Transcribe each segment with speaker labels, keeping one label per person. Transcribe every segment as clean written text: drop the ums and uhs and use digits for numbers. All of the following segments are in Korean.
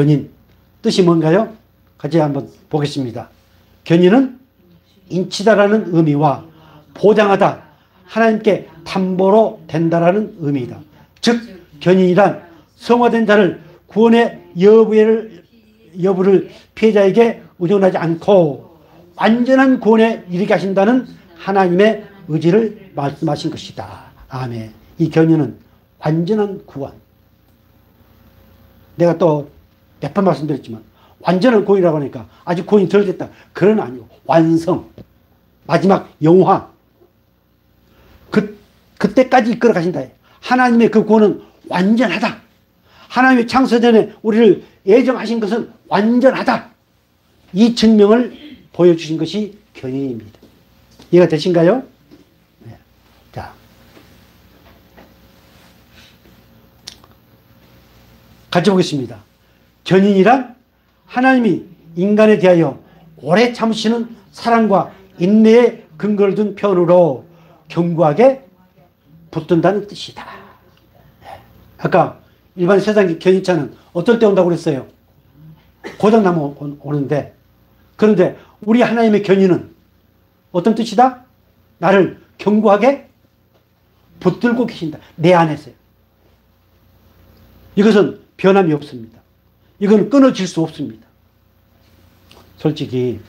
Speaker 1: 견인. 뜻이 뭔가요? 같이 한번 보겠습니다. 견인은 인치다라는 의미와 보장하다, 하나님께 담보로 된다라는 의미이다. 즉 견인이란 성화된 자를 구원의 여부를 피해자에게 의존하지 않고 완전한 구원에 이르게 하신다는 하나님의 의지를 말씀하신 것이다. 아멘. 이 견인은 완전한 구원. 내가 또 몇 번 말씀드렸지만 완전한 구원이라고 하니까 아직 구원이 덜 됐다. 그건 아니고 완성. 마지막 영화. 그때까지 이끌어 가신다. 하나님의 그 구원은 완전하다. 하나님의 창세전에 우리를 예정하신 것은 완전하다. 이 증명을 보여주신 것이 견인입니다. 이해가 되신가요? 네. 자, 같이 보겠습니다. 견인이란 하나님이 인간에 대하여 오래 참으시는 사랑과 인내에 근거를 둔 편으로 견고하게 붙든다는 뜻이다. 네. 아까 일반 세상 견인차는 어떨 때 온다고 그랬어요? 고장나면 오는데, 그런데 우리 하나님의 견인은 어떤 뜻이다? 나를 견고하게 붙들고 계신다. 내 안에서요. 이것은 변함이 없습니다. 이건 끊어질 수 없습니다. 솔직히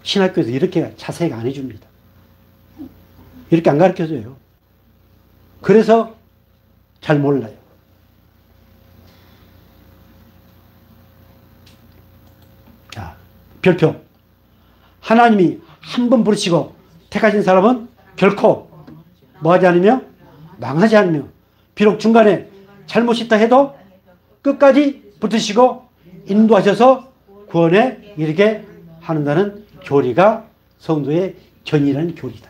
Speaker 1: 신학교에서 이렇게 자세히 안 해줍니다. 이렇게 안 가르쳐줘요. 그래서 잘 몰라요. 자, 별표. 하나님이 한 번 부르시고 택하신 사람은 결코 뭐하지 않으며 망하지 않으며 비록 중간에 잘못이 있다 해도 끝까지 붙으시고 인도하셔서 구원에 이르게 하는다는 교리가 성도의 견인이라는 교리다.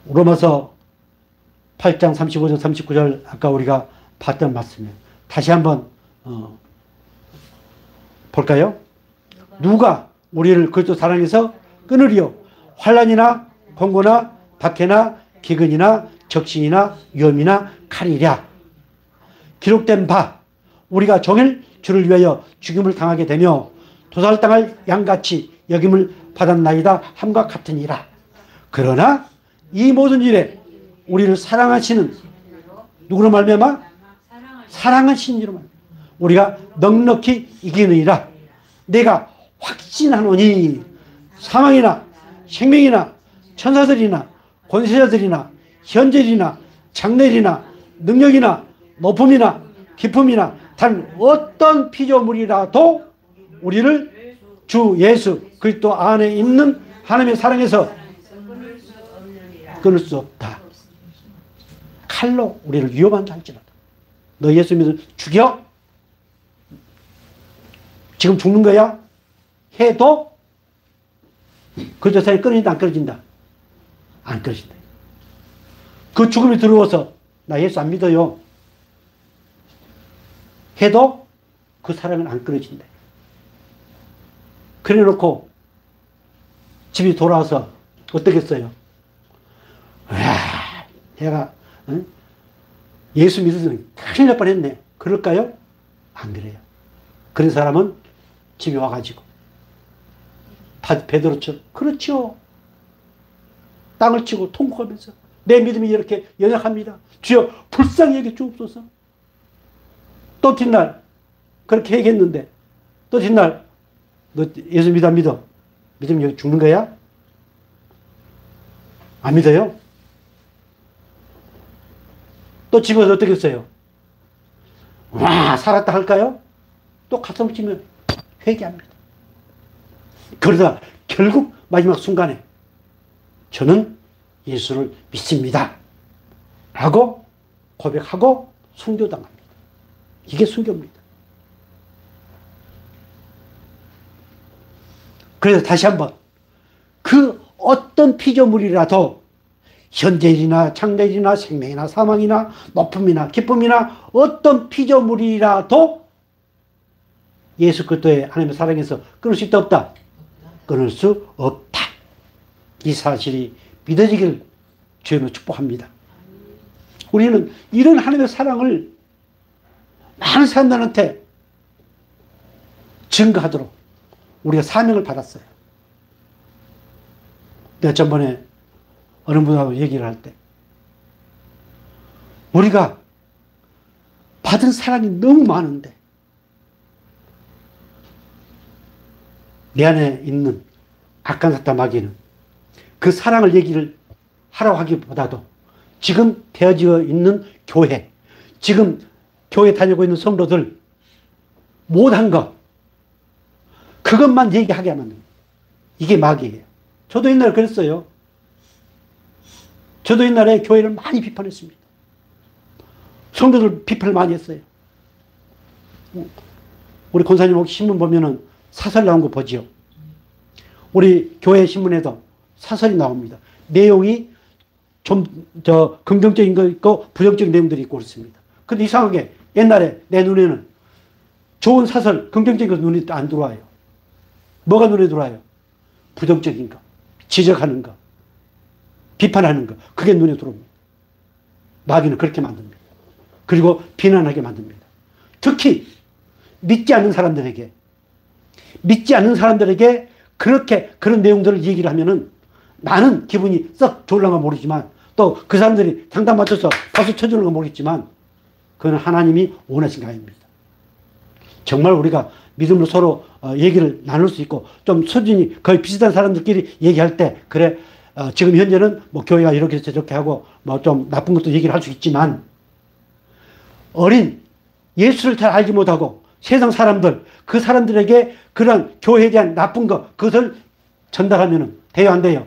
Speaker 1: 로마서 8장 35절 39절 아까 우리가 봤던 말씀이에요. 다시 한번 볼까요? 누가 우리를 그리스도 사랑해서 끊으리요? 환난이나 공고나 박해나 기근이나 적신이나 위험이나 칼이랴. 기록된 바 우리가 종일 주를 위하여 죽임을 당하게 되며 도살당할 양같이 여김을 받았나이다 함과 같으니라. 그러나 이 모든 일에 우리를 사랑하시는 누구로 말미암아? 사랑하시는 이로 말미암아 우리가 넉넉히 이기느니라. 내가 확신하노니 사망이나 생명이나 천사들이나 권세자들이나 현재이나 장래이나 능력이나 높음이나 깊음이나 단 어떤 피조물이라도 우리를 주 예수 그리스도 안에 있는 하나님의 사랑에서 끊을 수 없다. 칼로 우리를 위협한다 할지라도 너 예수 믿어 죽여? 지금 죽는 거야? 해도 그리스도 사랑이 끊어진다 안 끊어진다? 안 끊어진다. 그 죽음이 들어와서 나 예수 안 믿어요 해도 그 사랑은 안 끊어진다. 그래 놓고 집에 돌아와서 어떻겠어요? 내가 예수 믿어서 큰일 날 뻔했네. 그럴까요? 안 그래요. 그런 사람은 집에 와가지고 베드로처럼 그렇죠. 땅을 치고 통곡하면서 내 믿음이 이렇게 연약합니다. 주여 불쌍히 여겨 주옵소서. 또 뒷날 그렇게 얘기했는데 또 뒷날 너 예수 믿어 안 믿어? 믿으면 여기 죽는 거야? 안 믿어요? 또 집에 와서 어떻게 했어요? 와 살았다 할까요? 또 가슴 치면 회개합니다. 그러다 결국 마지막 순간에 저는 예수를 믿습니다 라고 고백하고 순교당합니다. 이게 순교입니다. 그래서 다시 한번 그 어떤 피조물이라도 현재일이나 장래일이나 생명이나 사망이나 높음이나 기쁨이나 어떤 피조물이라도 예수 그리스도의 하나님의 사랑에서 끊을 수 있다 없다? 끊을 수 없다. 이 사실이 믿어지기를 주님으로 축복합니다. 우리는 이런 하나님의 사랑을 많은 사람들한테 증거하도록 우리가 사명을 받았어요. 내가 전번에 어느 분하고 얘기를 할 때 우리가 받은 사랑이 너무 많은데 내 안에 있는 악한 사탄 마귀는 그 사랑을 얘기를 하라고 하기보다도 지금 되어지어 있는 교회, 지금 교회 다니고 있는 성도들 못한 것, 그것만 얘기하게 하면 이게 마귀예요. 저도 옛날에 그랬어요. 저도 옛날에 교회를 많이 비판했습니다. 성도들 비판을 많이 했어요. 우리 권사님 혹시 신문 보면은 사설 나온 거 보지요. 우리 교회 신문에도 사설이 나옵니다. 내용이 좀 긍정적인 거 있고 부정적인 내용들이 있고 그렇습니다. 근데 이상하게 옛날에 내 눈에는 좋은 사설, 긍정적인 거 눈에 안 들어와요. 뭐가 눈에 들어와요? 부정적인 거, 지적하는 거, 비판하는 거, 그게 눈에 들어옵니다. 마귀는 그렇게 만듭니다. 그리고 비난하게 만듭니다. 특히 믿지 않는 사람들에게 그렇게 그런 내용들을 얘기를 하면은 나는 기분이 썩 좋을런가 모르지만 또 그 사람들이 상담 맞춰서 박수 쳐주는 건 모르겠지만 그건 하나님이 원하신 거 아닙니다. 정말 우리가 믿음으로 서로 얘기를 나눌 수 있고 좀 수준이 거의 비슷한 사람들끼리 얘기할 때 그래 지금 현재는 뭐 교회가 이렇게 저렇게 하고 뭐 좀 나쁜 것도 얘기를 할 수 있지만 어린 예수를 잘 알지 못하고 세상 사람들 그 사람들에게 그런 교회에 대한 나쁜 것 그것을 전달하면 돼요 안 돼요?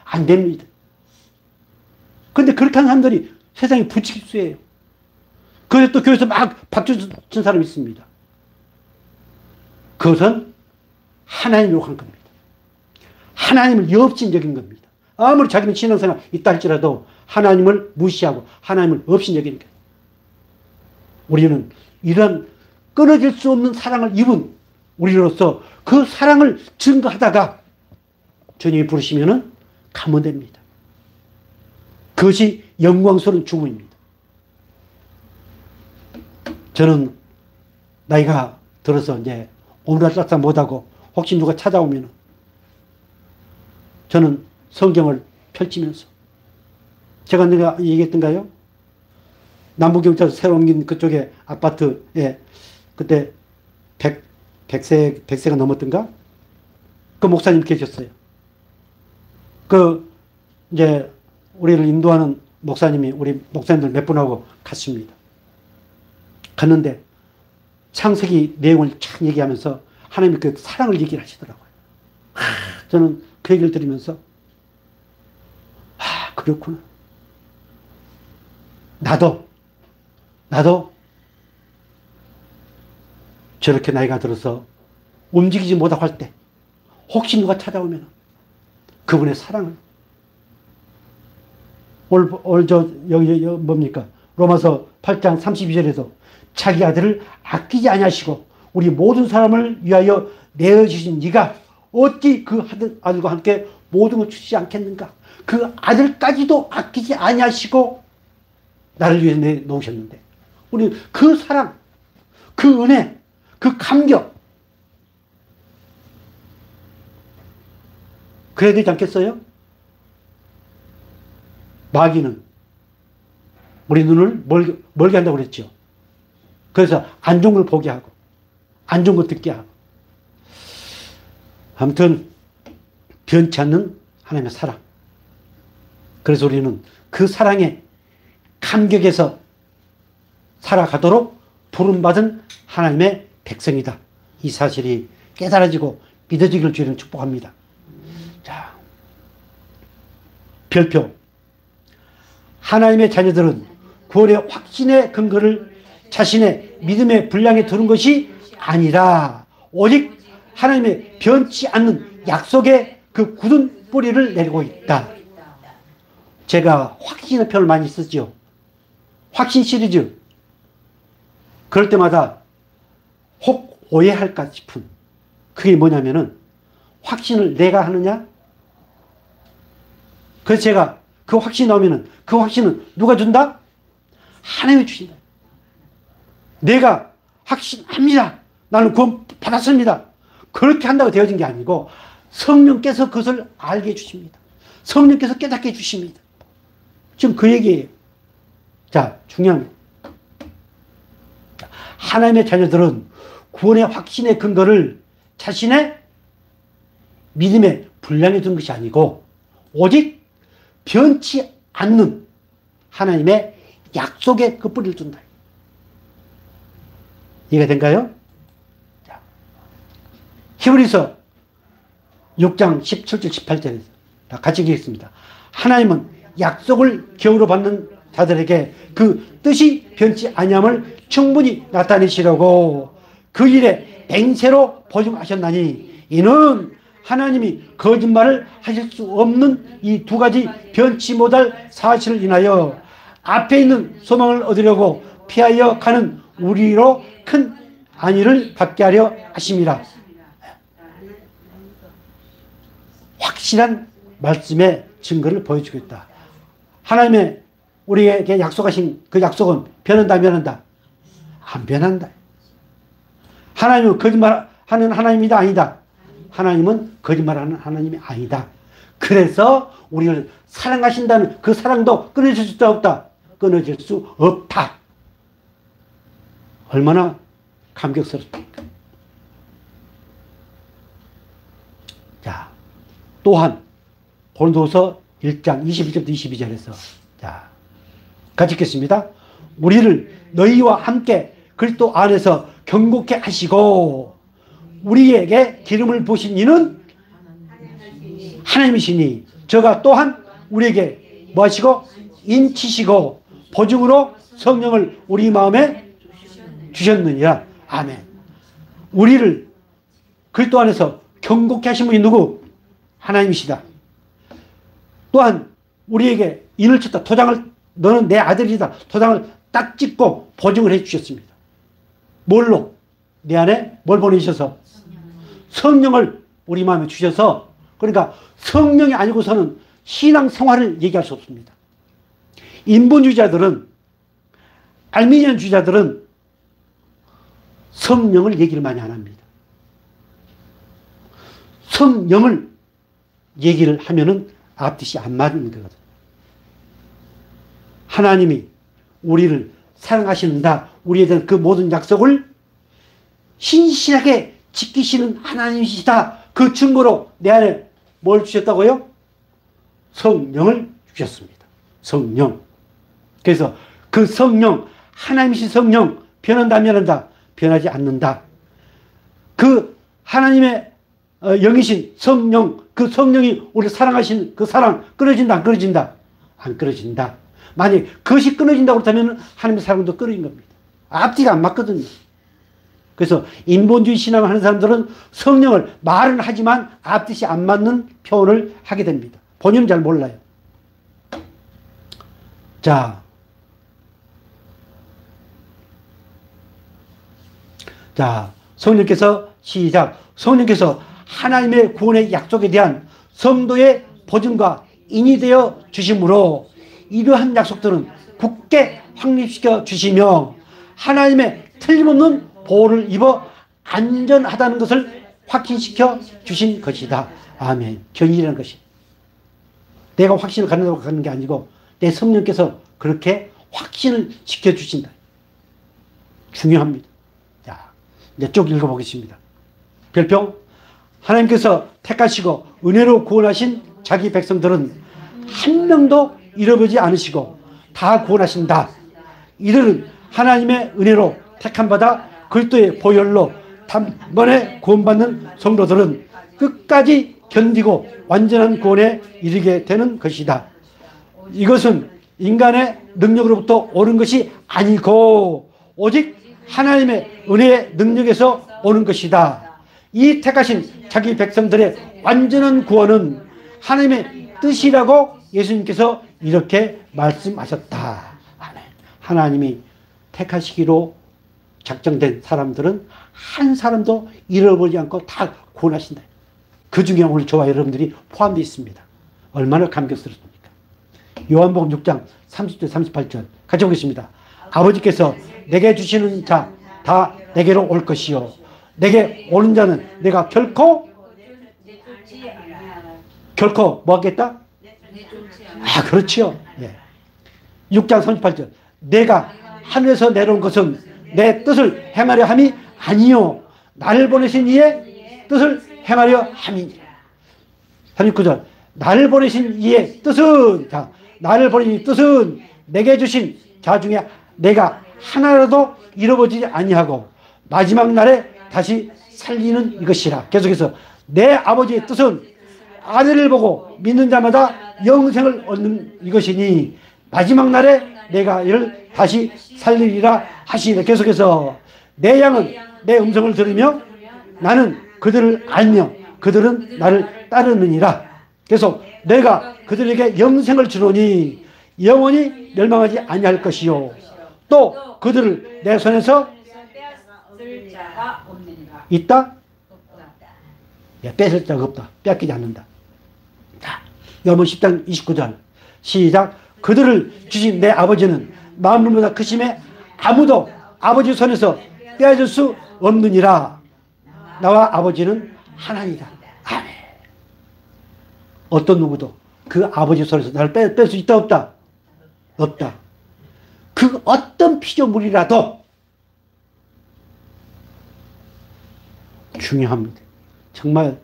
Speaker 1: 안 됩니다. 근데 그렇게 하는 사람들이 세상에 부치기수예요. 그래서 또 교회에서 막 박수 친 사람이 있습니다. 그것은 하나님을 욕한 겁니다. 하나님을 여업신여긴 겁니다. 아무리 자기는 신앙생활 있다 할지라도 하나님을 무시하고 하나님을 업신여기는 거예요. 우리는 이런 끊어질 수 없는 사랑을 입은 우리로서 그 사랑을 증거하다가 주님이 부르시면은 가면 됩니다. 그것이 영광스러운 죽음입니다. 저는 나이가 들어서 이제 오늘날 싹싹 못하고 혹시 누가 찾아오면 저는 성경을 펼치면서 제가 내가 얘기했던가요? 남부경찰서 새로 옮긴 그쪽에 아파트에 그때 100세가 넘었던가? 그 목사님 계셨어요. 이제 우리를 인도하는 목사님이 우리 목사님들 몇 분하고 갔습니다. 갔는데 창세기 내용을 참 얘기하면서 하나님의 그 사랑을 얘기를 하시더라고요. 저는 그 얘기를 들으면서 그렇구나. 나도 저렇게 나이가 들어서 움직이지 못하고 할 때 혹시 누가 찾아오면 그분의 사랑을 여기 뭡니까? 로마서 8장 32절에도 자기 아들을 아끼지 아니하시고 우리 모든 사람을 위하여 내어주신 네가 어찌 그 아들과 함께 모든 걸 주시지 않겠는가? 그 아들까지도 아끼지 아니하시고 나를 위해 내놓으셨는데 우리 그 사랑, 그 은혜, 그 감격 그래야 되지 않겠어요? 마귀는 우리 눈을 멀게 한다고 그랬죠. 그래서 안 좋은 걸 보게 하고 안 좋은 걸 듣게 하고 아무튼 변치 않는 하나님의 사랑. 그래서 우리는 그 사랑의 감격에서 살아가도록 부름받은 하나님의 백성이다. 이 사실이 깨달아지고 믿어지기를 주님은 축복합니다. 자, 별표. 하나님의 자녀들은 구원의 확신의 근거를 자신의 믿음의 분량에 두는 것이 아니라 오직 하나님의 변치 않는 약속의 그 굳은 뿌리를 내리고 있다. 제가 확신의 표현을 많이 쓰죠. 확신 시리즈. 그럴 때마다 혹 오해할까 싶은 그게 뭐냐면은 확신을 내가 하느냐? 그래서 제가 그 확신이 나오면은 그 확신은 누가 준다? 하나님이 주신다. 내가 확신합니다. 나는 구원 받았습니다. 그렇게 한다고 되어진 게 아니고 성령께서 그것을 알게 해주십니다. 성령께서 깨닫게 해주십니다. 지금 그 얘기예요. 자, 중요한 거. 하나님의 자녀들은 구원의 확신의 근거를 자신의 믿음의 분량에 두는 것이 아니고 오직 변치 않는 하나님의 약속에 그 뿌리를 둔다. 이해가 된가요? 자, 히브리서 6장 17절 18절에서 같이 읽겠습니다. 하나님은 약속을 기업으로 받는 자들에게 그 뜻이 변치 아니함을 충분히 나타내시려고 그 일에 맹세로 보증하셨나니 이는 하나님이 거짓말을 하실 수 없는 이 두 가지 변치 못할 사실을 인하여 앞에 있는 소망을 얻으려고 피하여 가는 우리로 큰 안위를 받게 하려 하심이라. 확실한 말씀의 증거를 보여주겠다. 하나님의 우리에게 약속하신 그 약속은 변한다, 안 변한다? 안 변한다. 하나님은 거짓말하는 하나님이다, 아니다? 하나님은 거짓말하는 하나님이 아니다. 그래서 우리를 사랑하신다는 그 사랑도 끊어질 수 없다. 끊어질 수 없다. 얼마나 감격스럽습니까? 자, 또한 고린도서 1장 21절부터 22절에서 자, 같이 읽겠습니다. 우리를 너희와 함께 그리스도 안에서 경고케 하시고 우리에게 기름을 부으신 이는 하나님이시니 저가 또한 우리에게 뭐 하시고 인치시고 보증으로 성령을 우리 마음에 주셨느니라. 아멘. 우리를 그리스도 안에서 경고케 하신 분이 누구? 하나님이시다. 또한 우리에게 인을 쳤다. 도장을 너는 내 아들이다. 도장을 딱 찍고 보증을 해 주셨습니다. 뭘로? 내 안에 뭘 보내주셔서? 성령을 우리 마음에 주셔서. 그러니까 성령이 아니고서는 신앙생활을 얘기할 수 없습니다. 인본주의자들은, 알미니언주의자들은 성령을 얘기를 많이 안 합니다. 성령을 얘기를 하면은 앞뒤시 안 맞는 거거든요. 하나님이 우리를 사랑하신다. 우리에 대한 그 모든 약속을 신실하게 지키시는 하나님이시다. 그 증거로 내 안에 뭘 주셨다고요? 성령을 주셨습니다. 성령. 그래서 그 성령, 하나님이신 성령, 변한다, 안 변한다? 변하지 않는다. 그 하나님의 영이신 성령, 그 성령이 우리를 사랑하시는 그 사랑, 끊어진다, 안 끊어진다? 안 끊어진다. 만약 그것이 끊어진다고 그렇다면 하나님의 사랑도 끊어진 겁니다. 앞뒤가 안 맞거든요. 그래서 인본주의 신앙을 하는 사람들은 성령을 말은 하지만 앞뒤시 안 맞는 표현을 하게 됩니다. 본인은 잘 몰라요. 자, 성령께서 시작. 성령께서 하나님의 구원의 약속에 대한 성도의 보증과 인이 되어 주심으로 이러한 약속들은 굳게 확립시켜 주시며 하나님의 틀림없는 보호를 입어 안전하다는 것을 확신시켜 주신 것이다. 아멘. 견인이라는 것이 내가 확신을 갖는다고 하는 게 아니고 내 성령께서 그렇게 확신을 시켜주신다. 중요합니다. 자, 이제 쭉 읽어보겠습니다. 별표. 하나님께서 택하시고 은혜로 구원하신 자기 백성들은 한 명도 잃어보지 않으시고 다 구원하신다. 이들은 하나님의 은혜로 택함 받아 그리스도의 보혈로 단번에 구원받는 성도들은 끝까지 견디고 완전한 구원에 이르게 되는 것이다. 이것은 인간의 능력으로부터 오는 것이 아니고 오직 하나님의 은혜의 능력에서 오는 것이다. 이 택하신 자기 백성들의 완전한 구원은 하나님의 뜻이라고 예수님께서 이렇게 말씀하셨다. 하나님이 택하시기로 작정된 사람들은 한 사람도 잃어버리지 않고 다 구원하신다. 그 중에 오늘 저와 여러분들이 포함되어 있습니다. 얼마나 감격스럽습니까? 요한복음 6장 30절 38절 같이 보겠습니다. 아버지께서 내게 주시는 자 다 내게로 올 것이요 내게 오는 자는 내가 결코 뭐 하겠다? 그렇지요. 예. 6장 38절 내가 하늘에서 내려온 것은 내 뜻을 행하려 함이 아니요 나를 보내신 이의 뜻을 행하려 함이니라. 39절 나를 보내신 이의 뜻은 나를 보내신 뜻은 내게 주신 자 중에 내가 하나라도 잃어버리지 아니하고 마지막 날에 다시 살리는 이것이라. 계속해서 내 아버지의 뜻은 아들을 보고 믿는 자마다 영생을 얻는 이것이니 마지막 날에 내가 이를 다시 살리리라 하시니라. 계속해서 내 양은 내 음성을 들으며 나는 그들을 알며 그들은 나를 따르느니라. 계속 내가 그들에게 영생을 주노니 영원히 멸망하지 아니할 것이요 또 그들을 내 손에서 있다? 뺏을 자가 없다. 뺏기지 않는다. 자, 요한복음 10장 29절 시작. 그들을 주신 내 아버지는 만물보다 크심에 아무도 아버지 손에서 빼앗을 수 없느니라. 나와 아버지는 하나니라. 아멘. 어떤 누구도 그 아버지 손에서 나를 뺄 수 있다 없다? 없다. 그 어떤 피조물이라도 중요합니다. 정말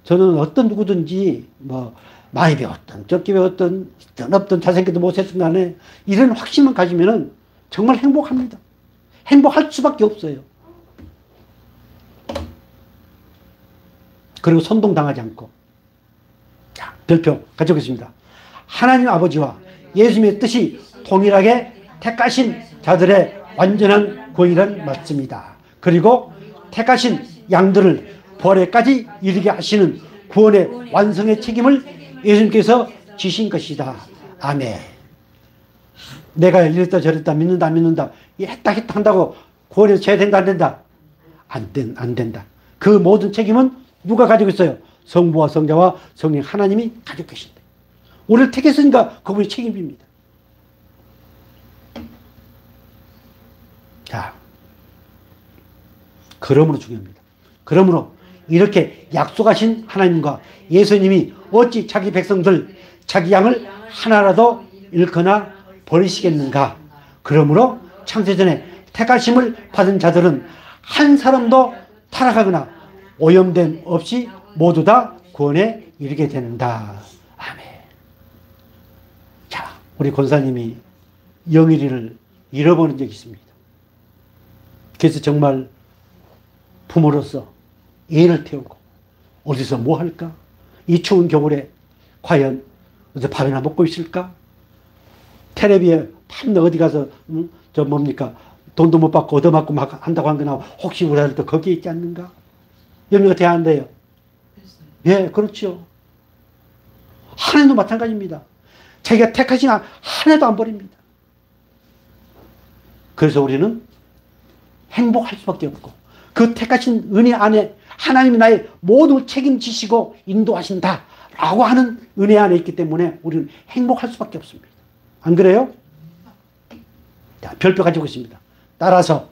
Speaker 1: 저는 어떤 누구든지 뭐 많이 배웠던 적게 배웠던 없던 잘생겼든 못했든 간에 이런 확신만 가지면은 정말 행복합니다. 행복할 수밖에 없어요. 그리고 선동당하지 않고. 자, 별표 가져오겠습니다. 하나님 아버지와 예수님의 뜻이 동일하게 택하신 자들의 완전한 구원이란 맞습니다. 그리고 택하신 양들을 부활에까지 이르게 하시는 구원의 완성의 책임을 예수님께서 지신 것이다. 아멘. 내가 이랬다 저랬다 믿는다 안 믿는다 했다 한다고 구원에서 제외된다 안 된다? 안 된다. 그 모든 책임은 누가 가지고 있어요? 성부와 성자와 성령 하나님이 가지고 계신다. 우리를 택했으니까 그분이 책임집니다. 자, 그러므로 중요합니다. 그러므로 이렇게 약속하신 하나님과 예수님이 어찌 자기 백성들, 자기 양을 하나라도 잃거나 버리시겠는가? 그러므로 창세전에 택하심을 받은 자들은 한 사람도 타락하거나 오염됨 없이 모두 다 구원에 이르게 된다. 아멘. 자, 우리 권사님이 영일이를 잃어버린 적이 있습니다. 그래서 정말 부모로서 애를 태우고 어디서 뭐 할까? 이 추운 겨울에 과연 어디서 밥이나 먹고 있을까? 텔레비에 밤낮 어디 가서 저 뭡니까? 돈도 못 받고 얻어맞고 막 한다고 한 거나 혹시 우리 아들도 거기에 있지 않는가? 염려가 돼야 한대요. 예, 그렇죠. 하나님도 마찬가지입니다. 자기가 택하신 하나도 안 버립니다. 그래서 우리는 행복할 수밖에 없고 그 택하신 은혜 안에 하나님이 나의 모든 책임지시고 인도하신다 라고 하는 은혜 안에 있기 때문에 우리는 행복할 수밖에 없습니다. 안 그래요? 자, 별표 가지고 있습니다. 따라서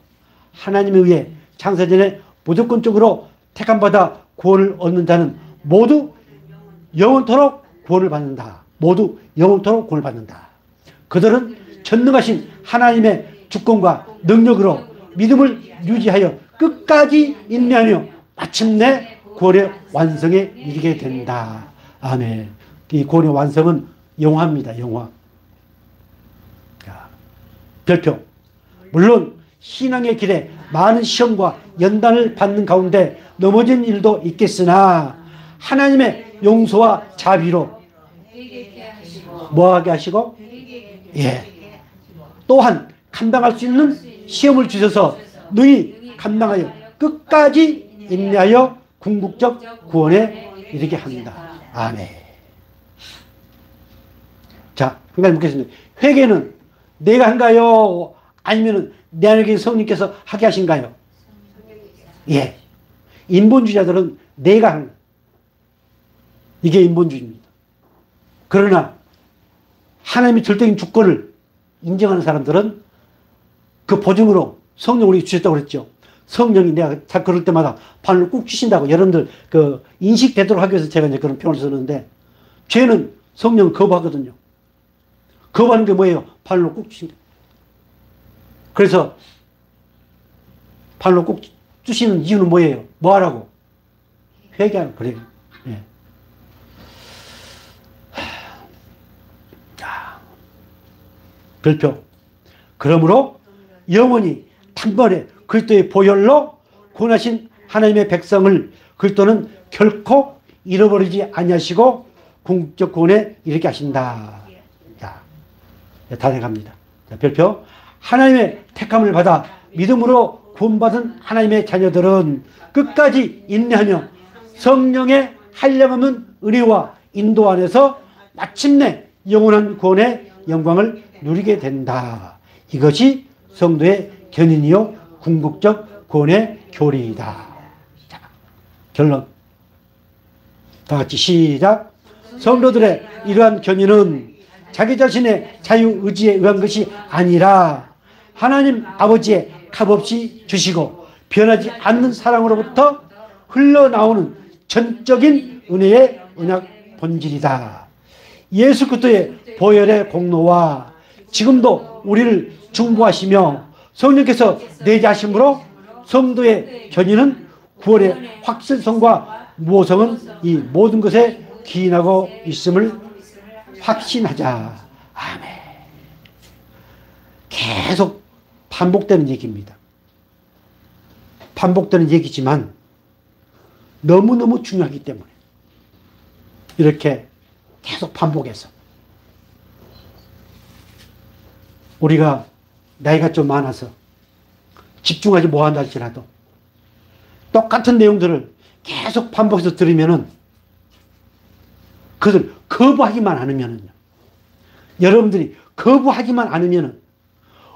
Speaker 1: 하나님에 의해 창세전에 무조건적으로 택함받아 구원을 얻는 자는 모두 영원토록 구원을 받는다. 모두 영원토록 구원을 받는다. 그들은 전능하신 하나님의 주권과 능력으로 믿음을 유지하여 끝까지 인내하며 마침내 구원의 완성에 이르게 된다. 아멘. 이 구원의 완성은 영화입니다. 영화. 별표. 물론 신앙의 길에 많은 시험과 연단을 받는 가운데 넘어진 일도 있겠으나 하나님의 용서와 자비로 뭐하게 하시고 예. 또한 감당할 수 있는 시험을 주셔서 너희 감당하여 끝까지 인내하여 궁극적 구원에 이르게 합니다. 아멘. 자, 그러니까 묻겠습니다. 회개는 내가 한가요? 아니면 내 안에 계신 성령님께서 하게 하신가요? 예. 인본주의자들은 내가 하는 이게 인본주의입니다. 그러나 하나님의 절대적인 주권을 인정하는 사람들은 그 보증으로 성령 우리 주셨다고 그랬죠. 성령이 내가 자 그럴 때마다 발로 꾹 주신다고 여러분들 그 인식되도록 하기 위해서 제가 이제 그런 표현을 쓰는데, 죄는 성령 거부하거든요. 거부하는 게 뭐예요? 발로 꾹 주신다. 그래서 발로 꾹 주시는 이유는 뭐예요? 뭐 하라고? 회개하는 그래요. 예. 자, 별표. 그러므로 영원히 단번에 그리스도의 보혈로 구원하신 하나님의 백성을 그리스도는 결코 잃어버리지 아니하시고 궁극적 구원에 이르게 하신다. 자, 다 돼갑니다. 자, 별표. 하나님의 택함을 받아 믿음으로 구원받은 하나님의 자녀들은 끝까지 인내하며 성령의 한량없는 은혜와 인도 안에서 마침내 영원한 구원의 영광을 누리게 된다. 이것이 성도의 견인이요 궁극적 구원의 교리이다. 자, 결론. 다 같이 시작. 성도들의 이러한 견인은 자기 자신의 자유의지에 의한 것이 아니라 하나님 아버지의 값없이 주시고 변하지 않는 사랑으로부터 흘러나오는 전적인 은혜의 언약 본질이다. 예수 그리스도의 보혈의 공로와 지금도 우리를 중보하시며 성령께서 내재하심으로 성도의 견인은 구원의 확실성과 무호성은 이 모든 것에 기인하고 있음을 확신하자. 아멘. 계속 반복되는 얘기입니다. 반복되는 얘기지만 너무너무 중요하기 때문에 이렇게 계속 반복해서 우리가 나이가 좀 많아서 집중하지 못한다 할지라도 똑같은 내용들을 계속 반복해서 들으면은 그것을 거부하기만 않으면은요. 여러분들이 거부하기만 않으면은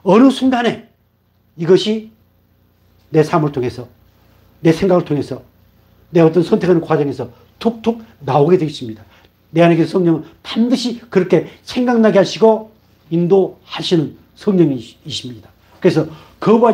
Speaker 1: 어느 순간에 이것이 내 삶을 통해서 내 생각을 통해서 내 어떤 선택하는 과정에서 툭툭 나오게 되어 있습니다. 내 안에 계신 성령은 반드시 그렇게 생각나게 하시고 인도하시는 성령이십니다. 그래서 거부하지